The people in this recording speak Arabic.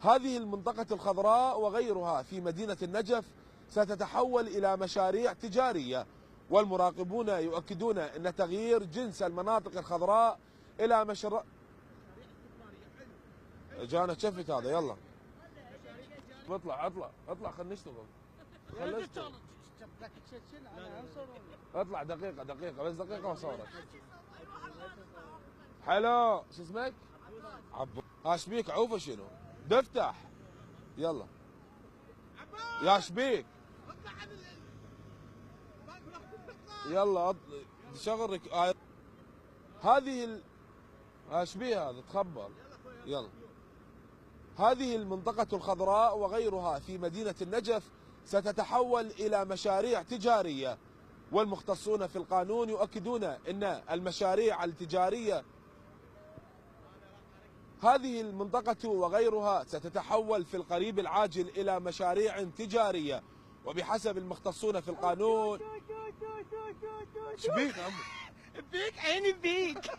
هذه المنطقة الخضراء وغيرها في مدينة النجف ستتحول إلى مشاريع تجارية، والمراقبون يؤكدون أن تغيير جنس المناطق الخضراء إلى مشروع. جانا شفت هذا. يلا اطلع خلينا نشتغل. اطلع دقيقة بس دقيقة واصورك. حلو. شو اسمك؟ عبو. اشبيك عوفة شنو؟ دفتح. يلا يا شبيك. يلا شغل هذه اشبيه هذا تخبر. يلا. هذه المنطقة الخضراء وغيرها في مدينة النجف ستتحول إلى مشاريع تجارية، والمختصون في القانون يؤكدون أن المشاريع التجارية هذه المنطقة وغيرها ستتحول في القريب العاجل إلى مشاريع تجارية، وبحسب المختصون في القانون. شبيك عمو؟ بيك عيني بيك.